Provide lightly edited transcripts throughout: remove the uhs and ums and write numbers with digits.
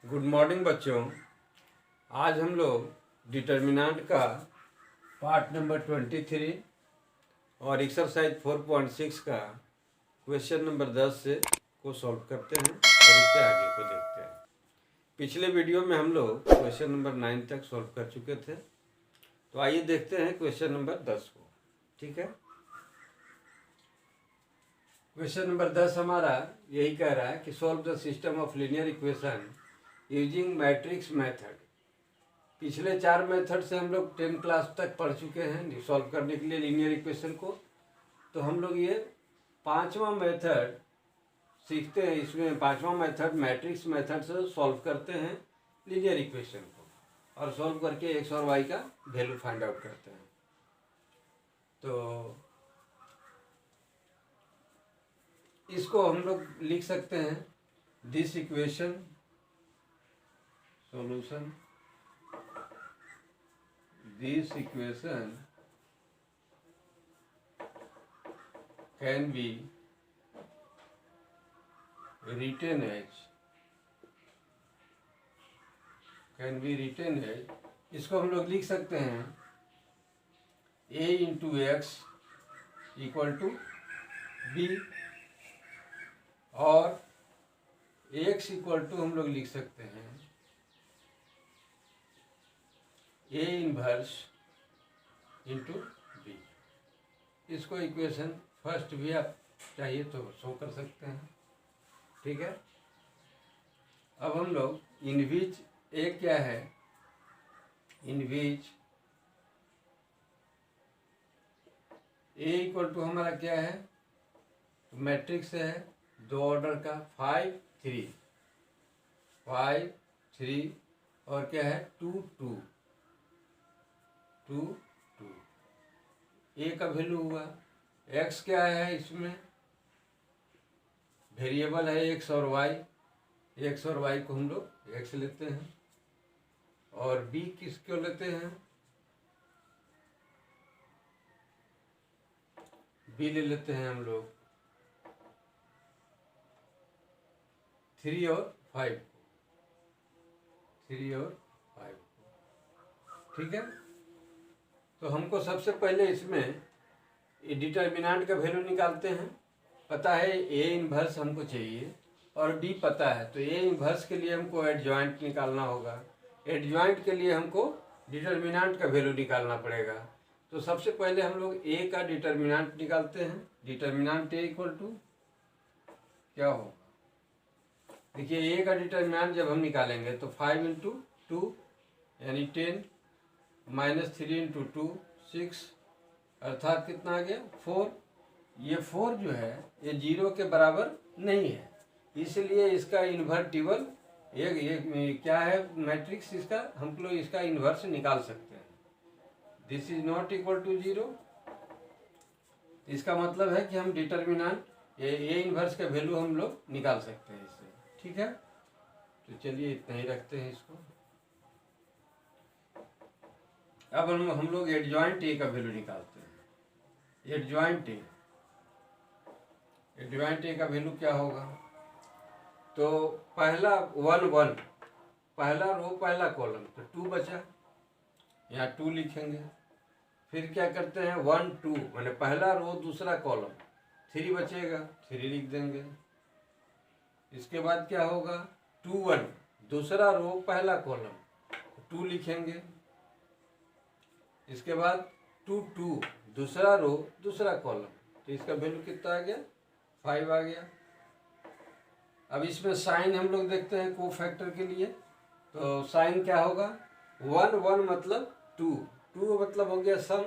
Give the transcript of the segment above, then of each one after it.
Good morning बच्चों। आज हम लोग डिटर्मिनेंट का पार्ट नंबर 23 और एक्सरसाइज 4.6 का क्वेश्चन नंबर 10 से को सॉल्व करते हैं और इससे आगे को देखते हैं। पिछले वीडियो में हम लोग क्वेश्चन नंबर 9 तक सॉल्व कर चुके थे, तो आइए देखते हैं क्वेश्चन नंबर 10 को। ठीक है, क्वेश्चन नंबर 10 हमारा यही कह रहा है कि solve the system of linear equation using matrix method. पिछले 4 मेथड से हम लोग 10 क्लास तक पढ़ चुके हैं सॉल्व करने के लिए लीनियर इक्वेशन को। तो हम लोग ये 5वां मेथड सीखते हैं। इसमें 5वां मेथड मैट्रिक्स मेथड से सॉल्व करते हैं लीनियर इक्वेशन को, और सॉल्व करके एक्स और वाई का वैल्यू फाइंड आउट करते हैं। तो इसको हम लोग लिख सकते हैं this equation solution, this equation can be written as इसको हम लोग लिख सकते हैं a into X equal to B, और x इक्वल टू हम लोग लिख सकते हैं ए इनवर्स इंटू बी। इसको इक्वेशन फर्स्ट भी आप चाहिए तो शो कर सकते हैं। ठीक है, अब हम लोग इन विच ए क्या है, इन विच ए इक्वल टू हमारा क्या है, तो मैट्रिक्स है 2 ऑर्डर का 5 3 और क्या है 2 2 2 2। ए का वैल्यू हुआ, एक्स क्या है, इसमें वेरिएबल है एक्स और वाई। एक्स और वाई को हम लोग एक्स लेते हैं, और बी किसको लेते हैं, बी ले लेते हैं हम लोग 3 और 5 को। ठीक है, तो हमको सबसे पहले इसमें डिटर्मिनेंट का वैल्यू निकालते हैं। पता है ए इनवर्स हमको चाहिए और डी पता है, तो ए इनवर्स के लिए हमको एडजॉइंट निकालना होगा। एडजॉइंट के लिए हमको डिटर्मिनेंट का वैल्यू निकालना पड़ेगा। तो सबसे पहले हम लोग ए का डिटर्मिनेंट निकालते हैं। डिटर्मिनेंट ए इक्वल टू क्या होगा, देखिए ए का डिटर्मिनेंट जब हम निकालेंगे तो 5 इंटू 2 यानी 10 माइनस 3 इंटू 2 6, अर्थात कितना आ गया 4। ये 4 जो है ये 0 के बराबर नहीं है, इसलिए इसका इन्वर्टिबल ये क्या है मैट्रिक्स, इसका हम लोग इसका इन्वर्स निकाल सकते हैं। This is not equal to 0। इसका मतलब है कि हम डिटर्मिनेंट ए इन्वर्स का वैल्यू हम लोग निकाल सकते हैं इससे। ठीक है, तो चलिए इतना ही रखते हैं इसको। अब हम लोग एडजॉइंट ए का वैल्यू निकालते हैं। एडजॉइंट ए का वैल्यू क्या होगा, तो पहला 1 1 पहला रो पहला कॉलम, तो 2 बचा, यहाँ 2 लिखेंगे। फिर क्या करते हैं 1 2 माने पहला रो दूसरा कॉलम, 3 बचेगा 3 लिख देंगे। इसके बाद क्या होगा 2 1 दूसरा रो पहला कॉलम, 2 लिखेंगे। इसके बाद 2 2 दूसरा रो दूसरा कॉलम, तो इसका वैल्यू कितना आ गया 5 आ गया। अब इसमें साइन हम लोग देखते हैं को फैक्टर के लिए, तो साइन क्या होगा 1 1 मतलब 2 2 मतलब हो गया सम,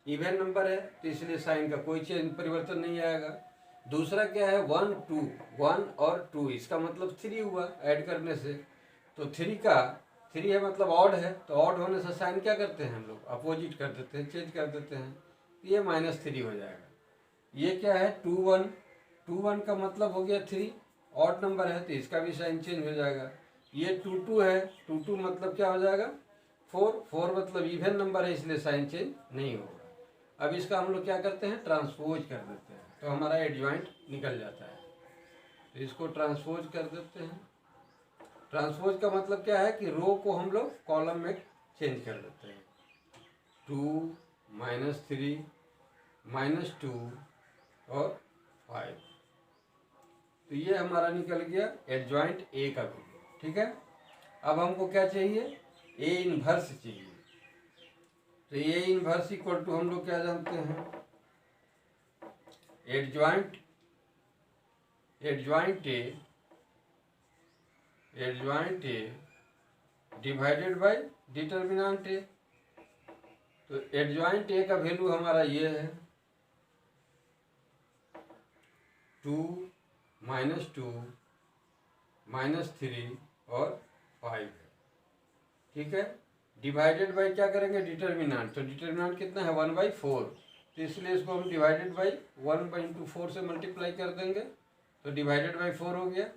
इवन नंबर है तो इसलिए साइन का कोई चेंज परिवर्तन नहीं आएगा। दूसरा क्या है 1 2 1 और 2, इसका मतलब 3 हुआ ऐड करने से, तो 3 है मतलब ऑड है, तो ऑड होने से साइन क्या करते हैं हम लोग अपोजिट कर देते हैं, चेंज कर देते हैं, ये -3 हो जाएगा। ये क्या है 2 1 का मतलब हो गया 3, ऑड नंबर है तो इसका भी साइन चेंज हो जाएगा। ये 2 2 है, 2 2 मतलब क्या हो जाएगा 4 मतलब इवन नंबर है, इसलिए साइन चेंज नहीं होगा। अब इसका हम लोग क्या करते हैं ट्रांसपोज कर देते हैं, तो हमारा एडजॉइंट निकल जाता है। तो इसको ट्रांसपोज कर देते हैं। ट्रांसपोज का मतलब क्या है कि रो को हम लोग कॉलम में चेंज कर देते हैं। 2 -3 -2 और 5। तो ये हमारा निकल गया एडजॉइंट ए का वैल्यू। ठीक है, अब हमको क्या चाहिए, ए इनवर्स चाहिए। तो ए इनवर्स इक्वल टू हम लोग क्या जानते हैं, adjoint A divided by determinant ए। तो एडजॉइंट ए का वैल्यू हमारा ये है 2 -2 -3 और 5 है। ठीक है, डिवाइडेड बाय क्या करेंगे, डिटर्मिनेंट। तो डिटर्मिनेंट कितना है 1/4। तो इसलिए इसको हम डिवाइडेड बाई 1/4 से मल्टीप्लाई कर देंगे, तो डिवाइडेड बाई 4 हो गया।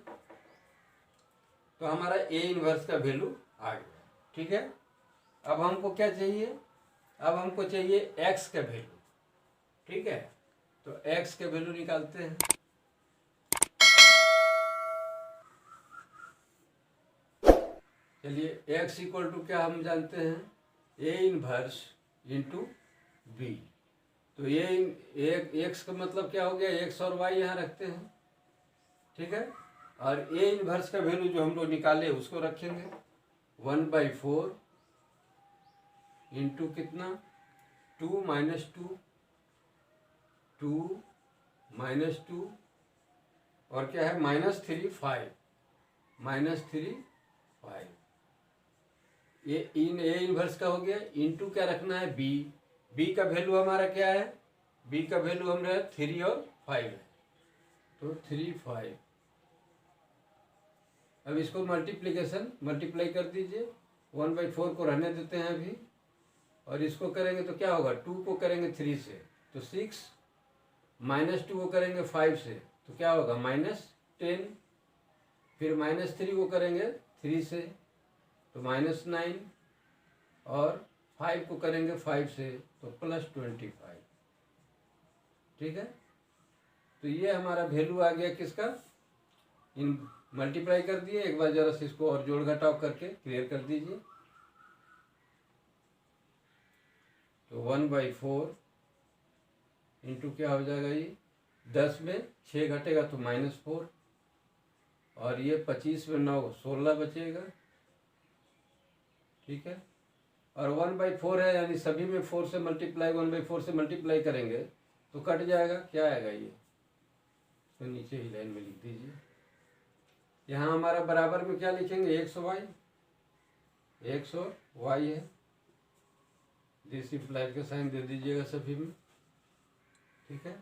तो हमारा ए इनवर्स का वैल्यू आ गया। ठीक है, अब हमको क्या चाहिए, अब हमको चाहिए एक्स का वैल्यू। ठीक है, तो एक्स का वैल्यू निकालते हैं। चलिए, एक्स इक्वल टू क्या हम जानते हैं, ए इनवर्स इंटू बी। तो ये एक्स का मतलब क्या हो गया, एक्स और वाई यहाँ रखते हैं। ठीक है, और ए इनवर्स का वैल्यू जो हम लोग निकाले उसको रखेंगे 1/4 इंटू कितना 2 -2 2 -2 और क्या है -3 5 -3 5। ये ए इनवर्स का हो गया, इंटू क्या रखना है बी। बी का वैल्यू हमारा क्या है, बी का वैल्यू हमारा 3 और 5 है, तो 3 5। अब इसको मल्टीप्लाई कर दीजिए। 1/4 को रहने देते हैं अभी, और इसको करेंगे तो क्या होगा, 2 को करेंगे 3 से तो 6, -2 को करेंगे 5 से तो क्या होगा -10, फिर -3 को करेंगे 3 से तो -9, और 5 को करेंगे 5 से तो +25। ठीक है, तो ये हमारा वैल्यू आ गया किसका, इन मल्टीप्लाई कर दिए। एक बार जरा से इसको और जोड़ घटाव करके क्लियर कर दीजिए। तो 1/4 इंटू क्या हो जाएगा, ये 10 में 6 घटेगा तो -4, और ये 25 में 9 16 बचेगा। ठीक है, और 1/4 है, यानी सभी में 4 से मल्टीप्लाई 1/4 से मल्टीप्लाई करेंगे तो कट जाएगा। क्या आएगा ये, तो नीचे ही लाइन में लिख दीजिए। यहाँ हमारा बराबर में क्या लिखेंगे, x और y है, दिस इम्प्लाइड का साइन दे दीजिएगा सभी में। ठीक है,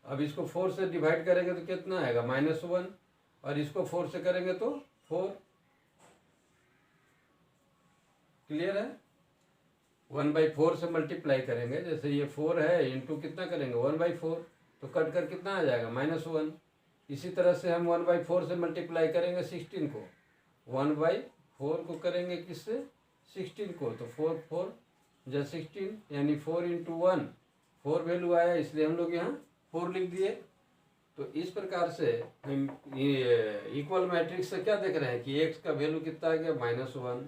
अब इसको 4 से डिवाइड करेंगे तो कितना आएगा -1, और इसको 4 से करेंगे तो 4। क्लियर है, 1/4 से मल्टीप्लाई करेंगे, जैसे ये 4 है, इंटू कितना करेंगे 1/4, तो कट कर कितना आ जाएगा -1। इसी तरह से हम 1/4 से मल्टीप्लाई करेंगे 16 को, 1/4 को करेंगे किससे 16 को, तो 4 4 या 16, यानी 4 × 1 4 वैल्यू आया, इसलिए हम लोग यहाँ 4 लिख दिए। तो इस प्रकार से हम इक्वल मैट्रिक्स से क्या देख रहे हैं कि x का वैल्यू कितना आ गया -1,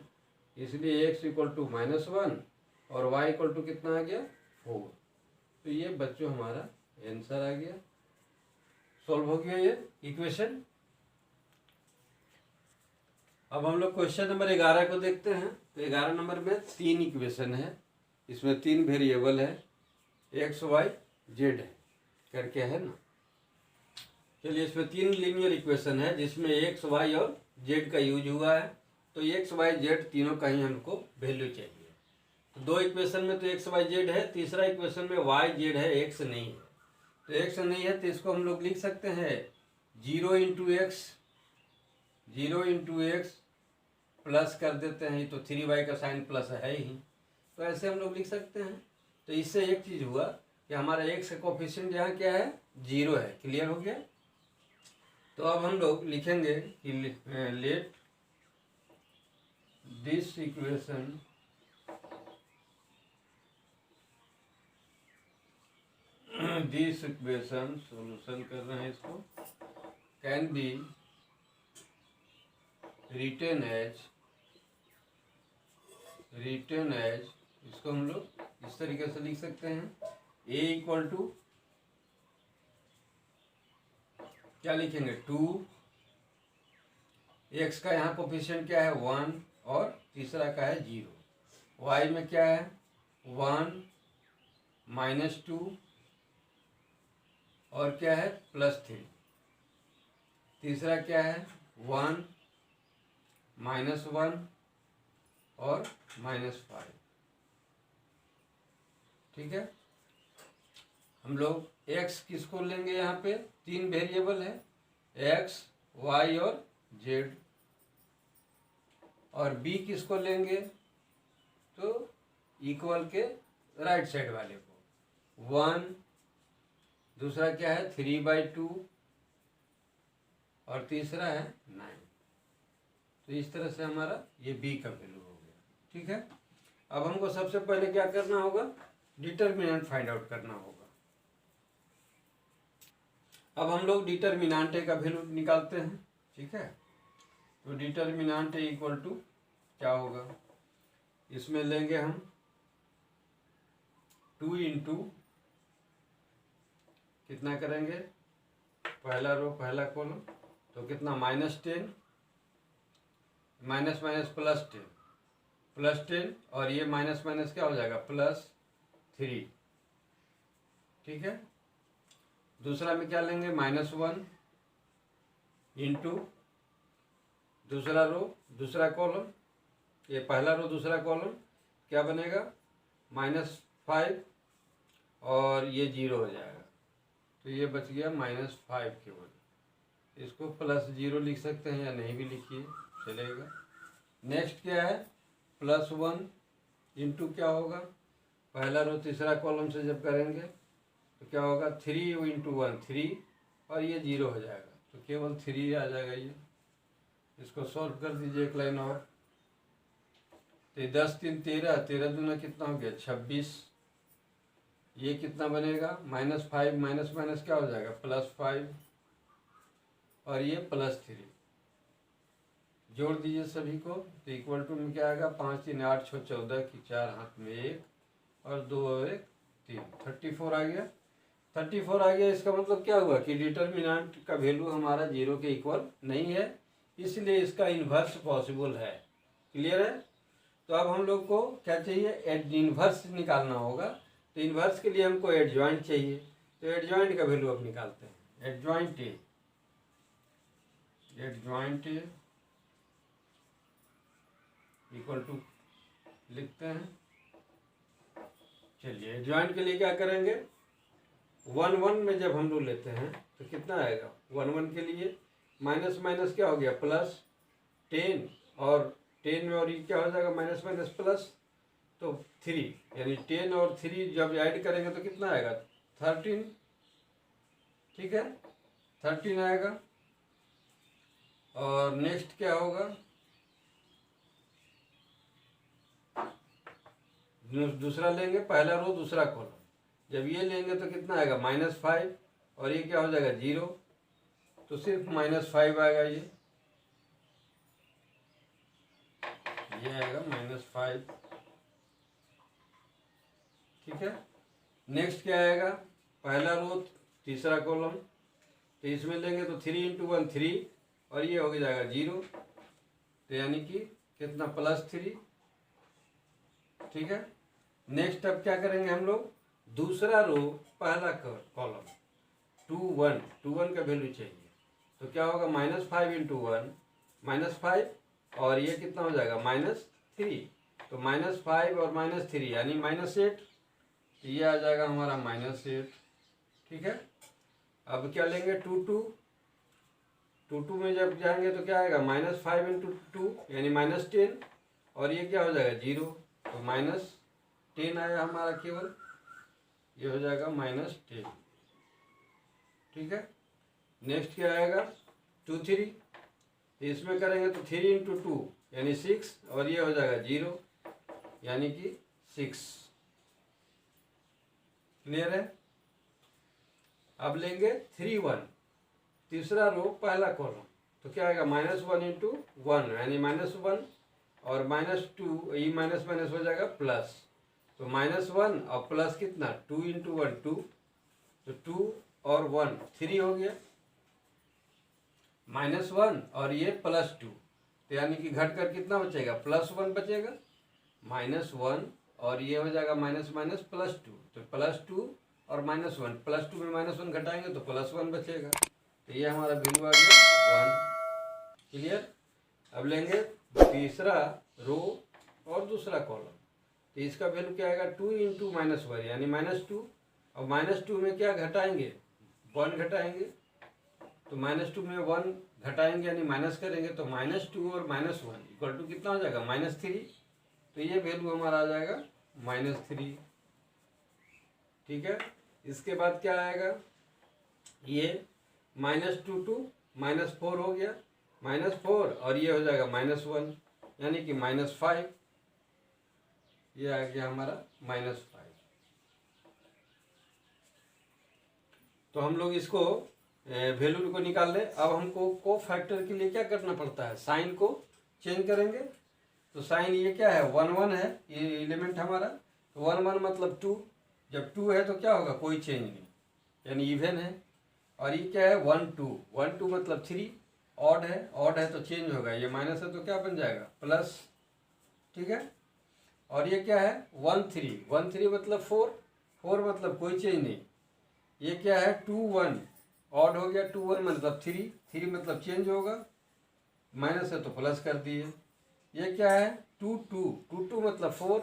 इसलिए x इक्वल टू -1 और y इक्वल टू कितना आ गया 4। तो ये बच्चों हमारा आंसर आ गया, सॉल्व हो गया ये इक्वेशन। अब हम लोग क्वेश्चन नंबर 11 को देखते हैं। तो 11 नंबर में 3 इक्वेशन है, इसमें 3 वेरिएबल है, x y z है करके है ना। चलिए, इसमें 3 लीनियर इक्वेशन है जिसमें x y और z का यूज हुआ है। तो x y z तीनों का ही हमको वैल्यू चाहिए। तो 2 इक्वेशन में तो x y z है, तीसरा इक्वेशन में y z है, x नहीं है। तो x नहीं है तो इसको हम लोग लिख सकते हैं 0 × x प्लस कर देते हैं, तो 3y का साइन प्लस है ही, तो ऐसे हम लोग लिख सकते हैं। तो इससे एक चीज़ हुआ कि हमारा x का कोफिशिएंट यहाँ क्या है 0 है। क्लियर हो गया। तो अब हम लोग लिखेंगे कि लेट दिस इक्वेशन सोल्यूशन कर रहे हैं इसको, कैन बी रिटेन एज इसको हम लोग इस तरीके से लिख सकते हैं। ए इक्वल टू क्या लिखेंगे 2, एक्स का यहाँ कोफिशिएंट क्या है 1 और तीसरा का है 0, वाई में क्या है 1 -2 और क्या है +3, तीसरा क्या है 1 -1 और -5। ठीक है, हम लोग x किसको लेंगे, यहाँ पे 3 वेरिएबल है x, y और z, और b किसको लेंगे तो इक्वल के राइट साइड वाले को 1, दूसरा क्या है 3/2 और तीसरा है 9। तो इस तरह से हमारा ये b का वैल्यू हो गया। ठीक है, अब हमको सबसे पहले क्या करना होगा, डिटर्मिनेंट फाइंड आउट करना होगा। अब हम लोग डिटर्मिनेंट ए का वैल्यू निकालते हैं। ठीक है, तो डिटर्मिनेंट ए इक्वल टू क्या होगा, इसमें लेंगे हम 2 इंटू कितना करेंगे, पहला रो पहला कॉलम, तो कितना -10 माइनस माइनस +10 और ये माइनस माइनस क्या हो जाएगा +3। ठीक है, दूसरा में क्या लेंगे -1 इंटू दूसरा रो दूसरा कॉलम, ये पहला रो दूसरा कॉलम क्या बनेगा -5 और ये 0 हो जाएगा, तो ये बच गया -5 केवल। इसको +0 लिख सकते हैं या नहीं भी लिखिए चलेगा। नेक्स्ट क्या है +1 इंटू क्या होगा, पहला रो तीसरा कॉलम से जब करेंगे तो क्या होगा 3 इंटू 1 3 और ये 0 हो जाएगा, तो केवल 3 आ जाएगा। ये इसको सॉल्व कर दीजिए एक लाइन और, तो 10 3 13, 13 दूना कितना हो गया 26, ये कितना बनेगा -5 माइनस माइनस क्या हो जाएगा +5 और ये +3, जोड़ दीजिए सभी को, तो इक्वल टू में क्या आएगा 5 3 8 6 14 की 4 हाथ में 1 और 2 और 1 3, 34 आ गया। 34 आ गया, इसका मतलब क्या हुआ कि डिटर्मिनेंट का वैल्यू हमारा 0 के इक्वल नहीं है, इसलिए इसका इन्वर्स पॉसिबल है। क्लियर है, तो अब हम लोग को क्या चाहिए, इन्वर्स निकालना होगा। तो इन्वर्स के लिए हमको एडजॉइंट चाहिए, तो एडजॉइंट का वैल्यू अब निकालते हैं। एडजॉइंट ए इक्वल टू लिखते हैं। चलिए एडजॉइंट के लिए क्या करेंगे, 1 1 में जब हम लोग लेते हैं तो कितना आएगा 1 1 के लिए माइनस माइनस क्या हो गया +10 और 10 में और ये क्या हो जाएगा माइनस माइनस प्लस, तो 3 यानी 10 और 3 जब ऐड करेंगे तो कितना आएगा 13। ठीक है, 13 आएगा। और नेक्स्ट क्या होगा, दूसरा लेंगे पहला रो दूसरा कॉलम, जब ये लेंगे तो कितना आएगा -5 और ये क्या हो जाएगा 0, तो सिर्फ -5 आएगा। ये आएगा -5। ठीक है, नेक्स्ट क्या आएगा, पहला रो तीसरा कॉलम, तो इसमें लेंगे तो 3 इंटू 1 3 और ये हो जाएगा 0, तो यानी कि कितना +3। ठीक है, नेक्स्ट अब क्या करेंगे हम लोग, दूसरा रो पहला कॉलम 2 1 का वैल्यू चाहिए, तो क्या होगा -5 इंटू 1 -5 और ये कितना हो जाएगा -3, तो -5 और -3 यानी -8, तो ये आ जाएगा हमारा -8। ठीक है, अब क्या लेंगे 2 2 में जब जाएंगे तो क्या आएगा -5 इंटू 2 यानी -10 और ये क्या हो जाएगा 0, तो -10 आया हमारा केवल, ये हो जाएगा -10। ठीक है, नेक्स्ट क्या आएगा 2 3, इसमें करेंगे तो 3 इंटू 2 यानी 6 और ये हो जाएगा 0 यानी कि 6। क्लियर है, अब लेंगे 3 1 तीसरा रो पहला कॉलम, तो क्या आएगा -1 इंटू 1 यानी -1 और -2 ये माइनस माइनस हो जाएगा प्लस। तो -1 और प्लस कितना 2 इंटू 1 2, तो 2 और 1 3 हो गया। -1 और ये +2, तो यानी कि घट कर कितना बचेगा +1 बचेगा। -1 और ये हो जाएगा माइनस माइनस +2, तो +2 और -1, +2 में -1 घटाएंगे तो +1 बचेगा। तो ये हमारा वैल्यू आ गया 1। क्लियर। अब लेंगे तीसरा रो और दूसरा कॉलम। तो इसका वैल्यू क्या आएगा 2 इंटू -1 यानी -2, और -2 में क्या घटाएंगे 1 घटाएंगे, तो -2 में 1 घटाएंगे यानी माइनस करेंगे, तो -2 और -1 इक्वल टू कितना हो जाएगा -3। तो ये वैल्यू हमारा आ जाएगा -3। ठीक है। इसके बाद क्या आएगा, ये -2 टू -4 हो गया, -4 और ये हो जाएगा -1 यानी कि -5। ये आ गया हमारा -5। तो हम लोग इसको वैल्यू को निकाल ले। अब हमको को फैक्टर के लिए क्या करना पड़ता है, साइन को चेंज करेंगे। तो साइन ये क्या है 1 1 है ये एलिमेंट हमारा, तो 1 1 मतलब 2, जब 2 है तो क्या होगा कोई चेंज नहीं यानी इवन है। और ये क्या है 1 2, 1 2 मतलब 3, ऑड है तो चेंज होगा, ये माइनस है तो क्या बन जाएगा प्लस। ठीक है। और ये क्या है 1 3, 1 3 मतलब 4, 4 मतलब कोई चेंज नहीं। ये क्या है 2 1, ऑड हो गया 2 1 मतलब 3, 3 मतलब चेंज होगा, माइनस है तो प्लस कर दिए। ये क्या है 2 2, 2 2 मतलब 4,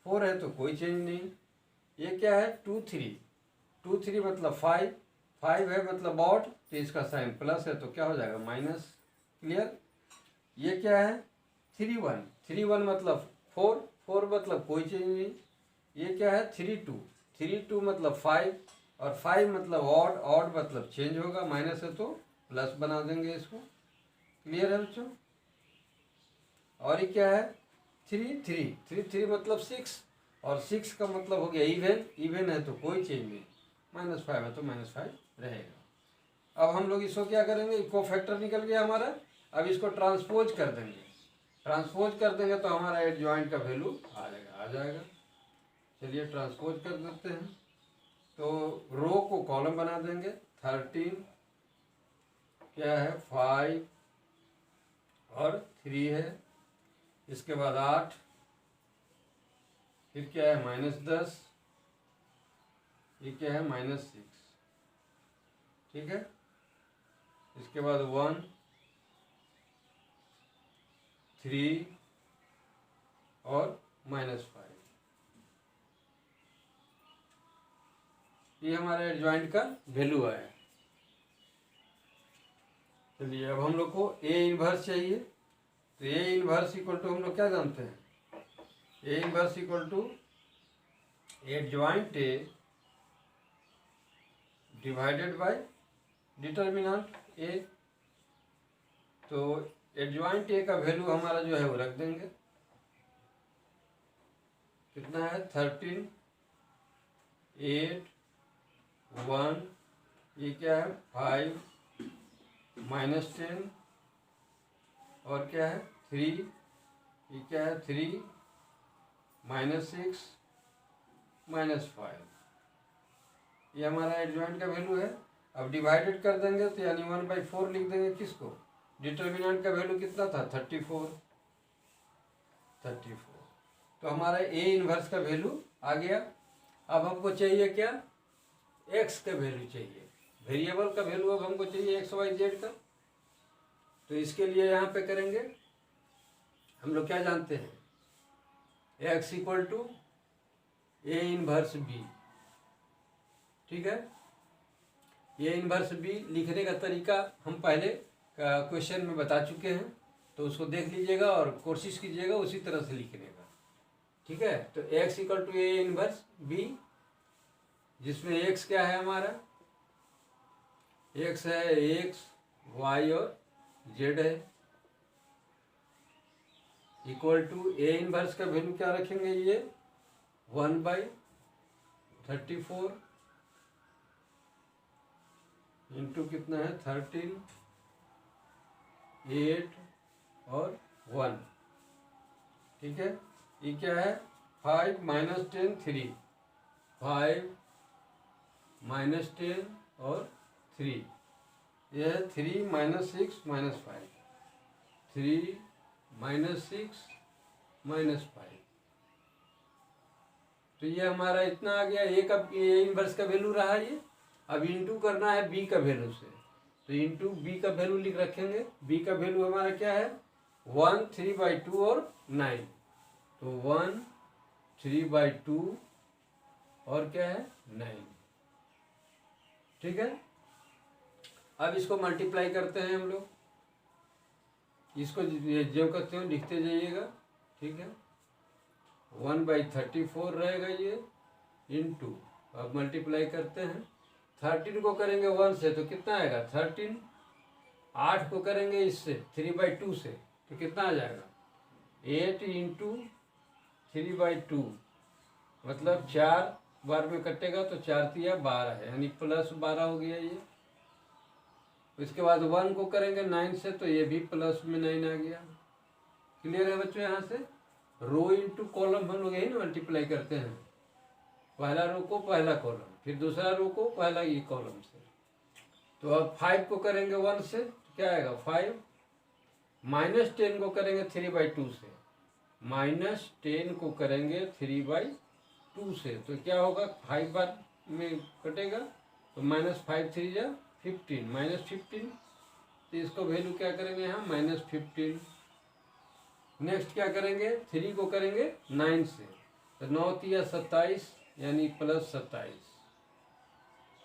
4 है तो कोई चेंज नहीं। ये क्या है 2 3, 2 3 मतलब 5, 5 है मतलब ऑड, तो इसका साइन प्लस है तो क्या हो जाएगा माइनस। क्लियर। ये क्या है 3 1, 3 1 मतलब 4, 4 मतलब कोई चेंज नहीं। ये क्या है 3 2, 3 2 मतलब 5 और 5 मतलब ऑड, ऑड मतलब चेंज होगा, माइनस है तो प्लस बना देंगे इसको। क्लियर है बच्चों। और ये क्या है 3 3, 3 3 मतलब 6 और 6 का मतलब हो गया इवन, इवन है तो कोई चेंज नहीं, -5 है तो -5 रहेगा। अब हम लोग इसको क्या करेंगे, इको फैक्टर निकल गया हमारा, अब इसको ट्रांसपोज कर देंगे। ट्रांसपोज कर देंगे तो हमारा एडजॉइंट का वैल्यू आ जाएगा। चलिए ट्रांसपोज कर देते हैं। तो रो को कॉलम बना देंगे, 13 क्या है 5 और 3 है, इसके बाद 8, फिर क्या है -10, ये क्या है -6। ठीक है। इसके बाद 1 3 और -5, ये हमारा एडजॉइंट का वैल्यू आया। चलिए अब हम लोग को ए इनवर्स चाहिए। तो ए इनवर्स इक्वल टू हम लोग क्या जानते हैं, ए inverse equal to adjoint A divided by determinant ए। तो एडजॉइंट ए का वैल्यू हमारा जो है वो रख देंगे, कितना है 13 8 1, ये क्या है 5 -10 और क्या है 3, ये क्या है 3 -6 -5, ये हमारा एडजॉइंट का वैल्यू है। अब डिवाइडेड कर देंगे तो यानी 1/4 लिख देंगे किसको, डिटर्मिनेंट का वैल्यू कितना था 34। तो हमारा ए इनवर्स का वैल्यू आ गया। अब हमको चाहिए क्या, एक्स का वैल्यू चाहिए, वेरिएबल का वैल्यू अब हमको चाहिए XY Z का। तो इसके लिए यहाँ पे करेंगे हम लोग क्या जानते हैं, x equal to A inverse B. ठीक है। ए इनवर्स बी लिखने का तरीका हम पहले क्वेश्चन में बता चुके हैं, तो उसको देख लीजिएगा और कोशिश कीजिएगा उसी तरह से लिखने का। ठीक है। तो x equal to A inverse B, जिसमें x क्या है हमारा, x है x y और z है, इक्वल टू ए इनवर्स का वैल्यू क्या रखेंगे, ये 1/34 इंटू कितना है 13 8 और 1, ठीक है। ये क्या है, 5 माइनस 10 3, 5 माइनस 10 और 3, यह है 3 माइनस 6 माइनस 5, 3 माइनस 6 माइनस 5। तो ये हमारा इतना आ गया, ए का ए इनवर्स का वैल्यू रहा ये। अब इंटू करना है बी का वैल्यू से, तो इंटू बी का वैल्यू लिख रखेंगे। बी का वैल्यू हमारा क्या है, 1 3/2 और 9, तो 1 3/2 और क्या है 9, ठीक है। अब इसको मल्टीप्लाई करते हैं हम लोग, इसको जो करते हो लिखते जाइएगा, ठीक है। 1/34 रहेगा ये, इंटू, अब मल्टीप्लाई करते हैं। 13 को करेंगे 1 से तो कितना आएगा 13, 8 को करेंगे इससे 3/2 से तो कितना आ जाएगा 8 इंटू 3/2, मतलब 4 बार में कटेगा तो 4 तिया 12 है, यानी +12 हो गया ये। इसके बाद 1 को करेंगे 9 से तो ये भी प्लस में 9 आ गया। क्लियर है बच्चों, यहाँ से रो इंटू कॉलम हम लोग यही ना मल्टीप्लाई करते हैं, पहला रो को पहला कॉलम, फिर दूसरा रो को पहला ये कॉलम से। तो अब 5 को करेंगे 1 से तो क्या आएगा 5, माइनस 10 को करेंगे 3/2 से, माइनस 10 को करेंगे 3/2 से तो क्या होगा 5 बार में कटेगा तो -5 3 जा 15, -15, तो इसको वैल्यू क्या करेंगे यहाँ -15। नेक्स्ट क्या करेंगे 3 को करेंगे 9 से तो 9 तिया 27 यानी +27,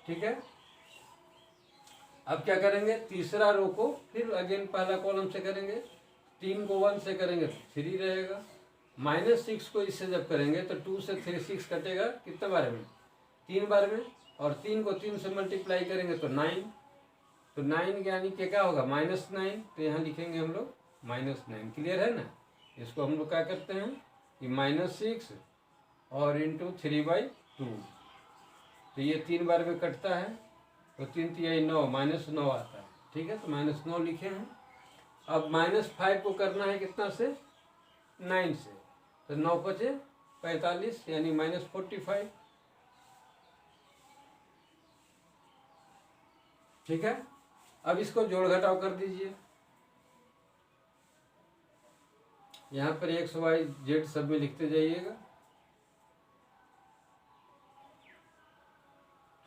ठीक है। अब क्या करेंगे तीसरा रो को फिर अगेन पहला कॉलम से करेंगे, 3 को 1 से करेंगे तो 3 रहेगा, -6 को इससे जब करेंगे तो 2 से 3 6 कटेगा कितने बार में 3 बार में, और 3 को 3 से मल्टीप्लाई करेंगे तो 9, तो 9 यानी कि क्या होगा -9, तो यहाँ लिखेंगे हम लोग -9। क्लियर है ना। इसको हम लोग क्या करते हैं कि -6 और इंटू 3/2, तो ये 3 बार में कटता है तो 3 तिया 9, -9 आता है, ठीक है। तो -9 लिखे हैं। अब -5 को करना है कितना से 9 से, तो 9 बचे 45 यानी -45, ठीक है। अब इसको जोड़ घटाव कर दीजिए, यहाँ पर x y z सब में लिखते जाइएगा।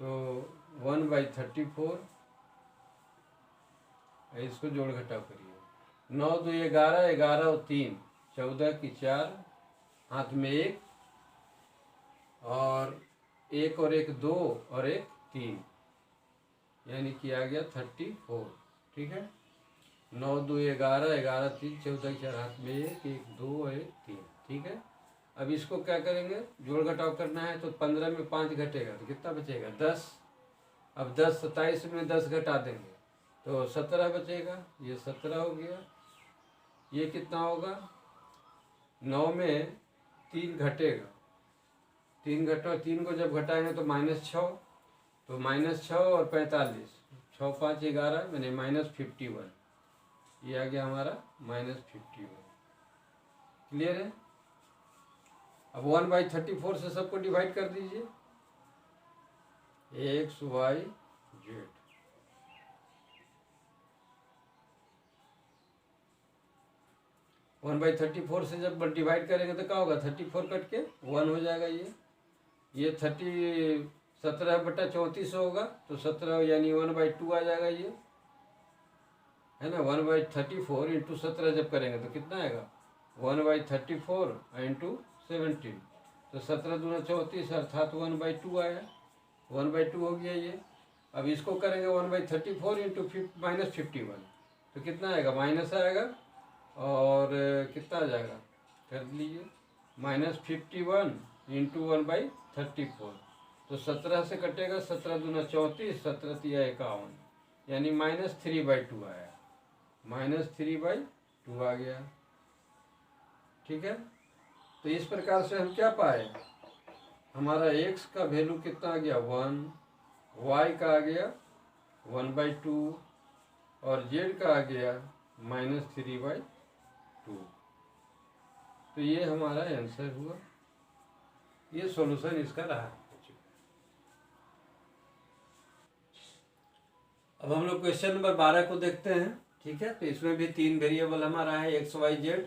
तो 1/34, इसको जोड़ घटाव करिए। 9 2 11, 11 और 3 14 की 4, हाथ में 1 और 1 और 1 2 और 1 3, यानी कि आ गया 34, ठीक है। 9 2 11, 11 3 14 की 4, हाथ में 1 1 2 और 1 3, ठीक है। अब इसको क्या करेंगे जोड़ घटाव करना है तो 15 में 5 घटेगा तो कितना बचेगा 10। अब 10 27 में 10 घटा देंगे तो 17 बचेगा, ये 17 हो गया। ये कितना होगा 9 में 3 घटेगा, 3 को जब घटाएंगे तो -6, तो -6 और 45, 6 5 11 मैंने -51, ये आ गया हमारा -51। क्लियर है। अब 1/34 से सबको डिवाइड कर दीजिए, x y z, one by 34 से जब डिवाइड करेंगे तो क्या होगा 34 कट के 1 हो जाएगा। ये 17/34 होगा तो 17 यानी 1/2 आ जाएगा, ये है ना। 1/34 इंटू 17 जब करेंगे तो कितना आएगा 1/34 इंटू 17, तो 17 दूना 34 अर्थात 1/2 आया, 1/2 हो गया ये। अब इसको करेंगे 1/34 इंटू -51 तो कितना आएगा माइनस आएगा, और कितना आ जाएगा कर लीजिए -51 इंटू 1/34, तो 17 से कटेगा, 17 दूना 34, 17 तिया 51, यानी -3/2 आया, -3/2 आ गया, ठीक है। तो इस प्रकार से हम क्या पाए, हमारा x का वैल्यू कितना आ गया 1, y का आ गया 1/2 और z का आ गया -3/2। तो ये हमारा आंसर हुआ, ये सॉल्यूशन इसका रहा। अब हम लोग क्वेश्चन नंबर 12 को देखते हैं। ठीक है, तो इसमें भी 3 वेरिएबल हमारा है, एक्स वाई जेड,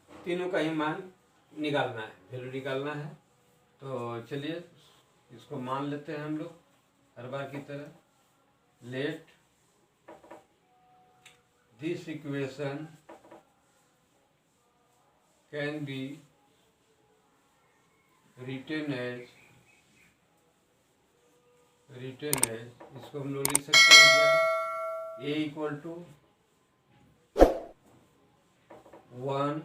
तीनों का ही मान निकालना है, वैल्यू निकालना है। तो चलिए इसको मान लेते हैं हम लोग हर बार की तरह। Let this equation can be written as, इसको हम लोग लिख सकते हैं क्या, a इक्वल टू 1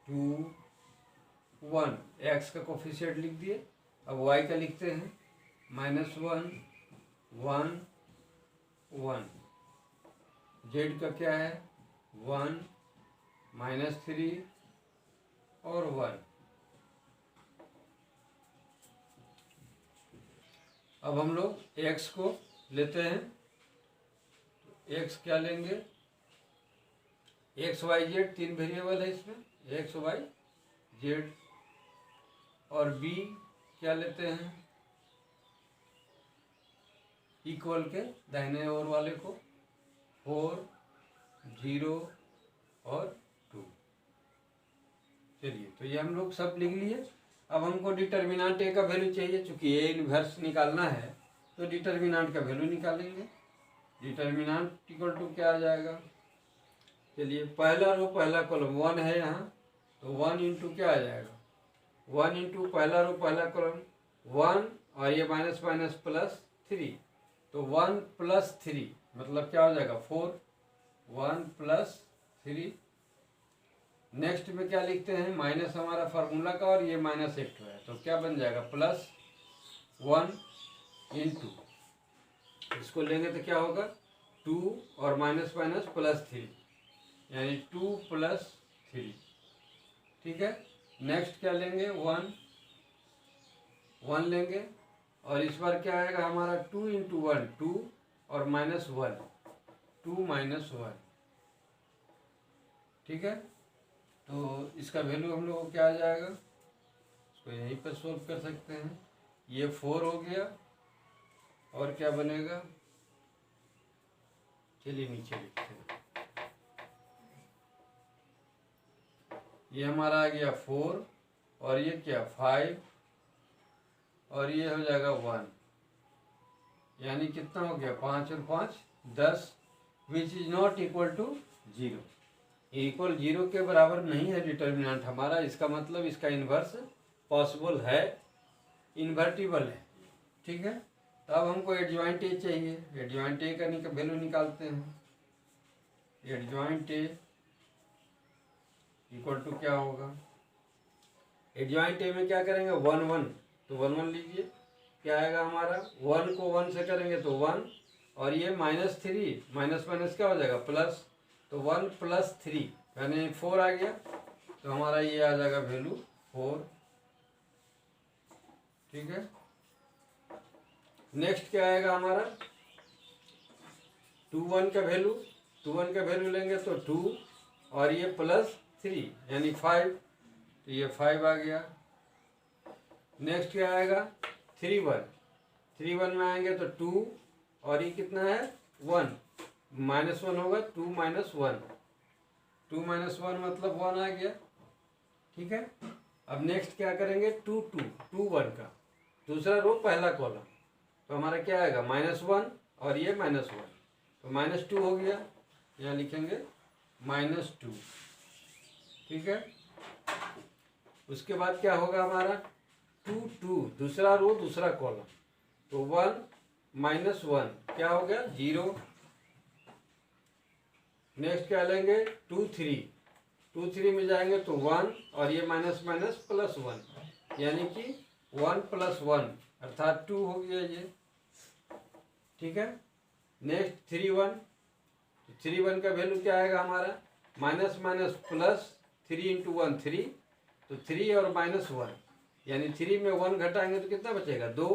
2 1, एक्स का कोफिशिएंट लिख दिए। अब y का लिखते हैं -1 1 1, z का क्या है 1 -3 और 1। अब हम लोग x को लेते हैं, x क्या लेंगे, एक्स वाई जेड, 3 वेरिएबल है इसमें, एक्स वाई जेड। और b क्या लेते हैं, इक्वल के दाहिने ओर वाले को 4 0 और 2। चलिए, तो ये हम लोग सब लिख लिए। अब हमको डिटर्मिनेंट ए का वैल्यू चाहिए, चूंकि ए इन्वर्स निकालना है तो डिटर्मिनेंट का वैल्यू निकालेंगे। डिटर्मिनेंट इक्वल टू क्या आ जाएगा, चलिए पहला रो पहला कॉलम 1 है यहाँ, तो 1 इंटू क्या आ जाएगा, 1 इंटू पहला रो पहला कॉलम 1 और ये माइनस माइनस प्लस 3, तो 1 + 3 मतलब क्या हो जाएगा 4, 1 + 3। नेक्स्ट में क्या लिखते हैं, माइनस हमारा फार्मूला का और ये माइनस एक है, तो क्या बन जाएगा +1 इंटू, इसको लेंगे तो क्या होगा 2 और माइनस माइनस +3, यानी 2 + 3। ठीक है, नेक्स्ट क्या लेंगे 1 1 लेंगे, और इस बार क्या आएगा हमारा 2 इंटू 1 2 और -1 2 -1। ठीक है, तो इसका वैल्यू हम लोग को क्या आ जाएगा, इसको यहीं पर सोल्व कर सकते हैं। ये 4 हो गया, और क्या बनेगा, चलिए नीचे लिखते हैं, ये हमारा आ गया 4 और ये क्या 5 और ये हो जाएगा 1, यानी कितना हो गया 5 और 5 10, which is not equal to 0। Equal 0 के बराबर नहीं है डिटर्मिनेंट हमारा, इसका मतलब इसका इन्वर्स पॉसिबल है, इन्वर्टिबल है। ठीक है, तो अब हमको एडजॉइंट ए चाहिए, एडजॉइंट ए का वैल्यू निकालते हैं। एडजॉइंट ए इक्वल टू क्या होगा, एडजॉइंट ए में क्या करेंगे 1 1, तो 1 1 लीजिए, क्या आएगा हमारा 1 को 1 से करेंगे तो 1, और ये -3 माइनस माइनस क्या हो जाएगा प्लस, तो 1 + 3 यानी 4 आ गया, तो हमारा ये आ जाएगा वैल्यू 4। ठीक है, नेक्स्ट क्या आएगा हमारा 2 1 का वैल्यू, 2 1 का वैल्यू लेंगे तो 2 और ये +3 यानी 5, तो ये 5 आ गया। नेक्स्ट क्या आएगा 3 1, 3 1 में आएंगे तो 2 और ये कितना है 1, -1 होगा 2 - 1, 2 - 1 मतलब 1 आ गया। ठीक है, अब नेक्स्ट क्या करेंगे 2 2 2 1 का दूसरा रो पहला कॉलम, तो हमारा क्या आएगा -1 और ये -1, तो -2 हो गया, यहाँ लिखेंगे -2। ठीक है, उसके बाद क्या होगा हमारा 2 2 दूसरा रो दूसरा कॉलम, तो 1 -1 क्या हो गया 0। नेक्स्ट क्या लेंगे 2 3, 2 3 में जाएंगे तो 1 और ये माइनस माइनस +1, यानी कि 1 + 1 अर्थात 2 हो गया ये। ठीक है, नेक्स्ट 3 1, 3 1 का वैल्यू क्या आएगा हमारा माइनस माइनस प्लस 3 इंटू 1 3, तो 3 और -1 यानी 3 में 1 घटाएंगे तो कितना बचेगा 2,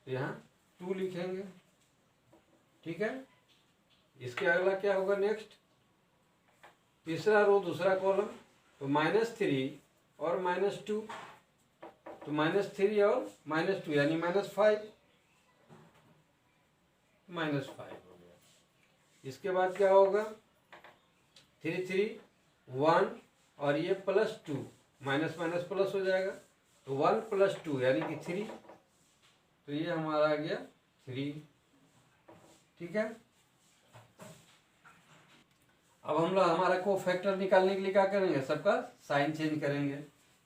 तो यहाँ 2 लिखेंगे। ठीक है, इसके अगला क्या होगा नेक्स्ट, तीसरा रो दूसरा कॉलम, तो -3 और -2, तो -3 और -2 यानी -5, -5 हो गया। इसके बाद क्या होगा, 3 3 1 और ये +2, माइनस माइनस प्लस हो जाएगा, तो 1 + 2 यानी कि 3, तो ये हमारा आ गया 3। ठीक है, अब हम लोग हमारा को फैक्टर निकालने के लिए क्या करेंगे, सबका साइन चेंज करेंगे।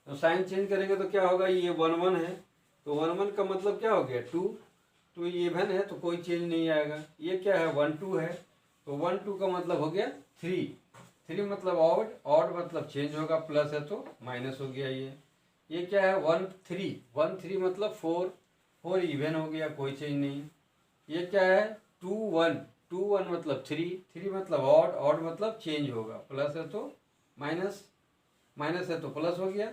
तो साइन चेंज करेंगे तो क्या होगा, ये 1 1 है, तो 1 1 का मतलब क्या हो गया 2, तो ये इवन है तो कोई चेंज नहीं आएगा। ये क्या है 1 2 है, तो 1 2 का मतलब हो गया 3, 3 मतलब ऑड, ऑड मतलब चेंज होगा, प्लस है तो माइनस हो गया। ये क्या है 1 3, 1 3 मतलब 4, 4 इवन हो गया, कोई चेंज नहीं। ये क्या है 2 1, 2 1 मतलब 3, 3 मतलब ऑड, ऑड मतलब चेंज होगा, प्लस है तो माइनस, माइनस है तो प्लस हो गया।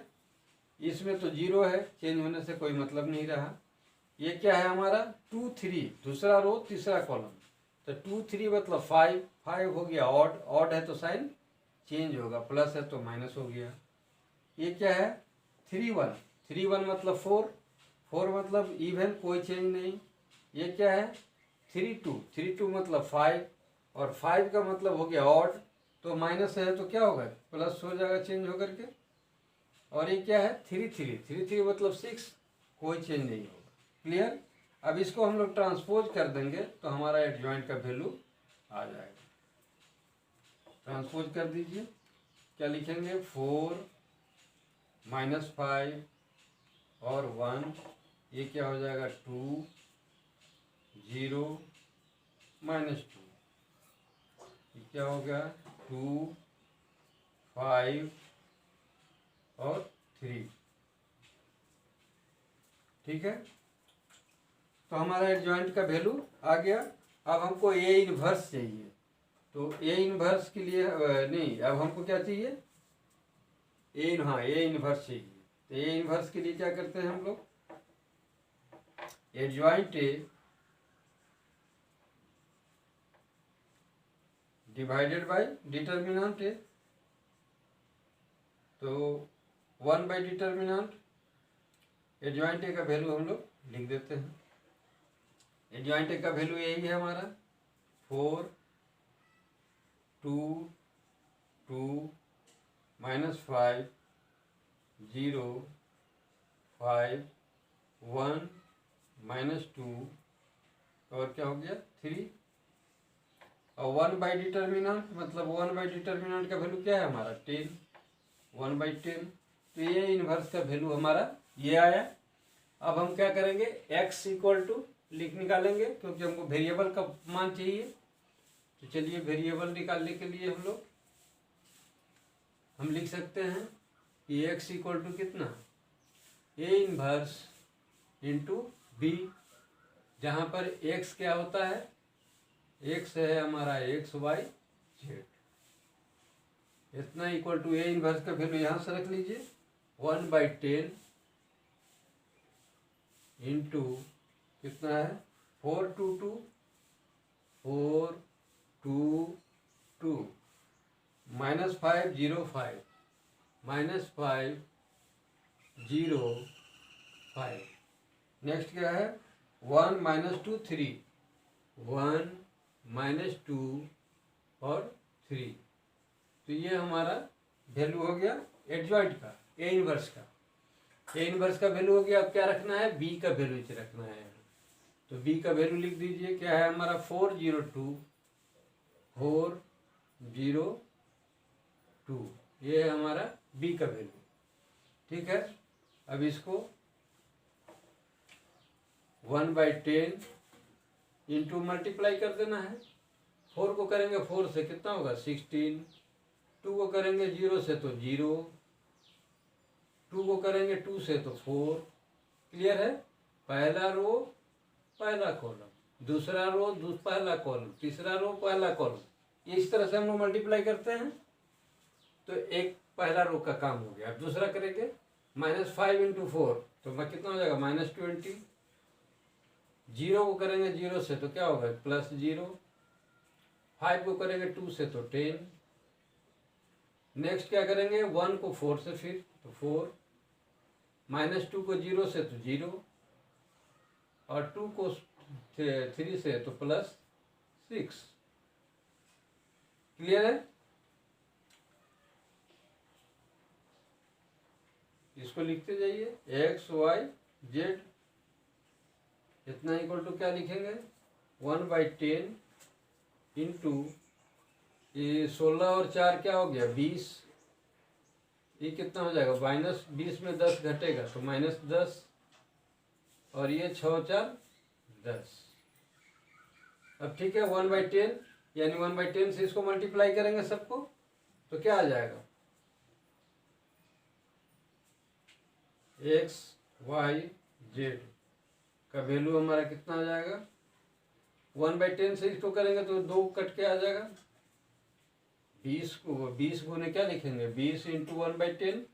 इसमें तो 0 है, चेंज होने से कोई मतलब नहीं रहा। ये क्या है हमारा 2 3, दूसरा रो तीसरा कॉलम, तो 2 3 मतलब 5, 5 हो गया ऑड, ऑड है तो साइन चेंज होगा, प्लस है तो माइनस हो गया। ये क्या है 3 1, 3 1 मतलब 4, 4 मतलब इवन, कोई चेंज नहीं। ये क्या है 3 2, 3 2 मतलब 5, और 5 का मतलब हो गया ऑड, तो माइनस है तो क्या होगा प्लस हो जाएगा चेंज होकर के। और ये क्या है 3 3, 3 3 मतलब 6, कोई चेंज नहीं होगा। क्लियर, अब इसको हम लोग ट्रांसपोज कर देंगे तो हमारा एडजॉइंट का वैल्यू आ जाएगा। ट्रांसपोज कर दीजिए, क्या लिखेंगे 4 -5 और 1, ये क्या हो जाएगा 2 0 -2, ये क्या हो गया 2 5 और 3। ठीक है, तो हमारा एडजॉइंट का वैल्यू आ गया। अब हमको ए इनवर्स चाहिए, तो ए इनवर्स के लिए नहीं, अब हमको क्या चाहिए हाँ ए इनवर्स चाहिए। तो ए इनवर्स के लिए क्या करते हैं हम लोग, adjoint A divided by determinant ए, तो 1 बाई डिटर्मिनेंट, एडजॉइंट ए का वैल्यू हम लोग लिख देते हैं। एडजॉइंट ए का वैल्यू यही है हमारा 4 2 2 -5 0 5 1 -2 और क्या हो गया 3, और 1 बाई डिटर्मिनेंट मतलब 1 बाई डिटर्मिनेंट का वैल्यू क्या है हमारा 10, 1 बाई 10, तो ये इनवर्स का वैल्यू हमारा ये आया। अब हम क्या करेंगे x इक्वल टू निकालेंगे, क्योंकि हमको वेरिएबल का मान चाहिए। तो चलिए वेरिएबल निकालने के लिए हम लिख सकते हैं कि x इक्वल टू कितना a इनवर्स इंटू बी, जहाँ पर x क्या होता है, x है हमारा XY Z, इतना इक्वल टू a इनवर्स का वैल्यू यहाँ से रख लीजिए 1/10 इंटू कितना है 4 2 2 4 2 2 -5 0 5 -5 0 5, नेक्स्ट क्या है 1 -2 3, 1 -2 और 3, तो ये हमारा वैल्यू हो गया एडजॉइंट का ए इनवर्स का। ए इनवर्स का वैल्यू हो गया, अब क्या रखना है बी का वैल्यू रखना है, तो बी का वैल्यू लिख दीजिए, क्या है हमारा 4 0 2 4 0 2, ये है हमारा बी का वैल्यू। ठीक है, अब इसको 1/10 इंटू मल्टीप्लाई कर देना है। 4 को करेंगे 4 से कितना होगा 16, 2 को करेंगे 0 से तो 0, 2 को करेंगे 2 से तो 4। क्लियर है, पहला रो पहला कॉलम, दूसरा रो पहला कॉलम, तीसरा रो पहला कॉलम, इस तरह से हम लोग मल्टीप्लाई करते हैं। तो एक पहला रो का काम हो गया। अब दूसरा करेंगे -5 इंटू 4, तो कितना हो जाएगा -20, 0 को करेंगे 0 से तो क्या होगा +0, 5 को करेंगे 2 से तो 10। नेक्स्ट क्या करेंगे, 1 को 4 से, फिर तो 4, -2 को 0 से तो 0, और 2 को 3 से तो +6। क्लियर है? इसको लिखते जाइए, x y z इतना इक्वल टू क्या लिखेंगे, 1/10 इंटू ये 16 और 4 क्या हो गया 20। ये कितना हो जाएगा, -20 में 10 घटेगा तो -10, और ये 6 और 4 10। अब ठीक है, 1/10 यानी 1/10 से इसको मल्टीप्लाई करेंगे सबको, तो क्या आ जाएगा, x y z का वैल्यू हमारा कितना आ जाएगा, 1/10 से इसको करेंगे तो 2 कट के आ जाएगा, 20 गुने क्या लिखेंगे, 20 इंटू 1/10,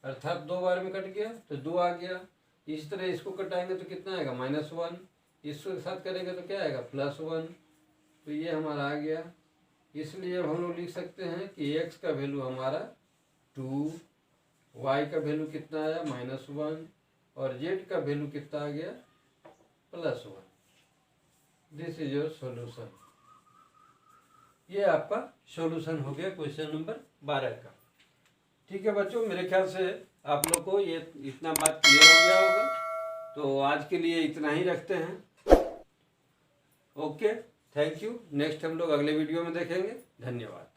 अर्थात 2 बार में कट गया तो 2 आ गया। इस तरह इसको कटाएंगे तो कितना आएगा, -1, इसके साथ करेंगे तो क्या आएगा, +1, तो ये हमारा आ गया। इसलिए अब हम लोग लिख सकते हैं कि x का वैल्यू हमारा 2, y का वैल्यू कितना आया -1, और z का वैल्यू कितना आ गया +1। This is your solution. ये आपका सॉल्यूशन हो गया क्वेश्चन नंबर 12 का। ठीक है बच्चों, मेरे ख्याल से आप लोग को ये इतना बात क्लियर हो गया होगा, तो आज के लिए इतना ही रखते हैं। Okay, thank you. नेक्स्ट हम लोग अगले वीडियो में देखेंगे। धन्यवाद।